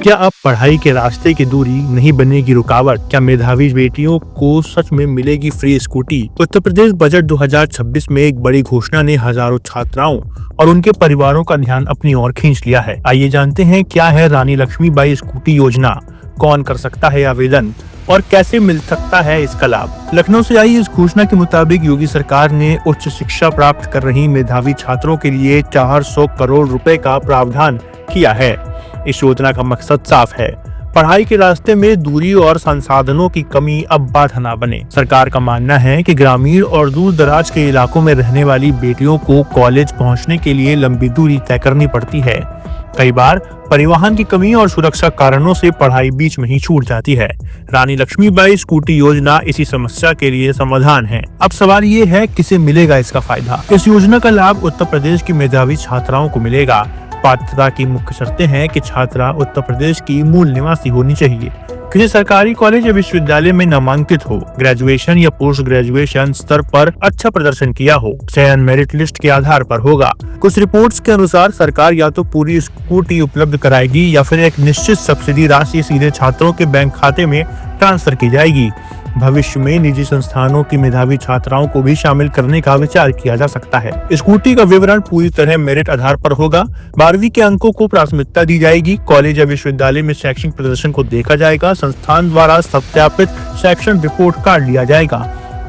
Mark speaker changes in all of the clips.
Speaker 1: क्या अब पढ़ाई के रास्ते की दूरी नहीं बनेगी रुकावट? क्या मेधावी बेटियों को सच में मिलेगी free scooty? Uttar Pradesh budget 2026 में एक बड़ी घोषणा ने हजारों छात्राओं और उनके परिवारों का ध्यान अपनी ओर खींच लिया है। आइए जानते हैं क्या है रानी लक्ष्मीबाई स्कूटी योजना, कौन कर सकता है आवेदन और कैसे मिल सकता है इसका लाभ। लखनऊ से आई इस घोषणा के मुताबिक योगी सरकार ने उच्च शिक्षा प्राप्त कर रही मेधावी छात्रों के लिए 400 करोड़ रुपए का प्रावधान किया है। इस योजना का मकसद साफ है, पढ़ाई के रास्ते में दूरी और संसाधनों की कमी अब बाधा न बने। सरकार का मानना है कि ग्रामीण और दूर दराज के इलाकों में रहने वाली बेटियों को कॉलेज पहुंचने के लिए लंबी दूरी तय करनी पड़ती है। कई बार परिवहन की कमी और सुरक्षा कारणों से पढ़ाई बीच में ही छूट जाती है। रानी लक्ष्मीबाई स्कूटी योजना इसी समस्या के लिए समाधान है। अब सवाल ये है, किसे मिलेगा इसका फायदा? इस योजना का लाभ उत्तर प्रदेश की मेधावी छात्राओं को मिलेगा। पात्रता की मुख्य शर्तें हैं कि छात्रा उत्तर प्रदेश की मूल निवासी होनी चाहिए, किसी सरकारी कॉलेज या विश्वविद्यालय में नामांकित हो, ग्रेजुएशन या पोस्ट ग्रेजुएशन स्तर पर अच्छा प्रदर्शन किया हो। चयन मेरिट लिस्ट के आधार पर होगा। कुछ रिपोर्ट्स के अनुसार सरकार या तो पूरी स्कूटी उपलब्ध कराएगी या फिर एक निश्चित सब्सिडी राशि सीधे छात्रों के बैंक खाते में ट्रांसफर की जाएगी। भविष्य में निजी संस्थानों की मेधावी छात्राओं को भी शामिल करने का विचार किया जा सकता है। स्कूटी का विवरण पूरी तरह मेरिट आधार पर होगा। 12वीं के अंकों को प्राथमिकता दी जाएगी। कॉलेज या विश्वविद्यालय में शैक्षणिक प्रदर्शन को देखा जाएगा। संस्थान द्वारा सत्यापित शैक्षणिक रिपोर्ट कार्ड लिया जाएगा।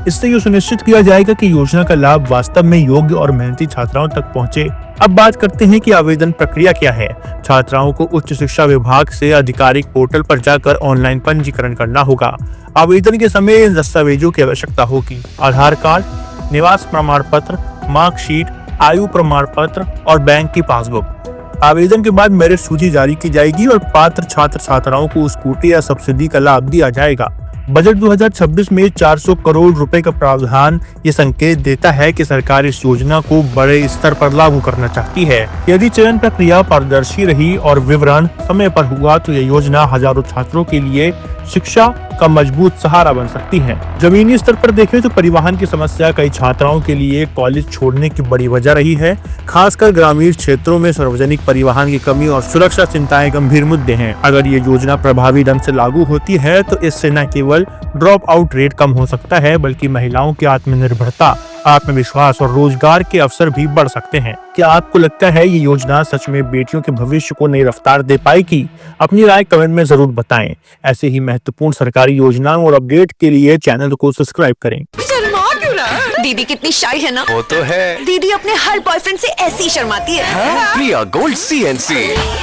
Speaker 1: इससे ये सुनिश्चित किया जाएगा कि योजना का लाभ वास्तव में योग्य और मेहनती छात्राओं तक पहुंचे। अब बात करते हैं कि आवेदन प्रक्रिया क्या है। छात्राओं को उच्च शिक्षा विभाग से आधिकारिक पोर्टल पर जाकर ऑनलाइन पंजीकरण करना होगा। आवेदन के समय इन दस्तावेजों की आवश्यकता होगी: आधार कार्ड, निवास प्रमाण पत्र, मार्कशीट, आयु प्रमाण पत्र और बैंक की पासबुक। आवेदन के बाद मेरिट सूची जारी की जाएगी और पात्र छात्र छात्राओं को स्कूटी या सब्सिडी का लाभ दिया जाएगा। बजट 2026 में 400 करोड़ रुपए का प्रावधान ये संकेत देता है कि सरकार इस योजना को बड़े स्तर पर लागू करना चाहती है। यदि चयन प्रक्रिया पारदर्शी रही और विवरण समय पर हुआ तो यह योजना हजारों छात्रों के लिए शिक्षा का मजबूत सहारा बन सकती है। जमीनी स्तर पर देखें तो परिवहन की समस्या कई छात्राओं के लिए कॉलेज छोड़ने की बड़ी वजह रही है। खासकर ग्रामीण क्षेत्रों में सार्वजनिक परिवहन की कमी और सुरक्षा चिंताएं गंभीर मुद्दे हैं। अगर ये योजना प्रभावी ढंग से लागू होती है तो इससे न केवल ड्रॉप आउट रेट कम हो सकता है बल्कि महिलाओं की आत्मनिर्भरता, आत्मविश्वास और रोजगार के अवसर भी बढ़ सकते हैं। क्या आपको लगता है ये योजना सच में बेटियों के भविष्य को नई रफ्तार दे पाएगी? अपनी राय कमेंट में जरूर बताएं। ऐसे ही महत्वपूर्ण सरकारी योजनाओं और अपडेट के लिए चैनल को सब्सक्राइब करें।
Speaker 2: शर्मा क्यों रहा है? दीदी कितनी शाय है ना?
Speaker 3: वो तो है।
Speaker 2: दीदी अपने हर बॉयफ्रेंड से ऐसी ही शर्माती है।
Speaker 3: प्रिया गोल्ड CNC,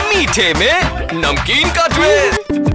Speaker 3: मीठे में नमकीन का ट्विस्ट।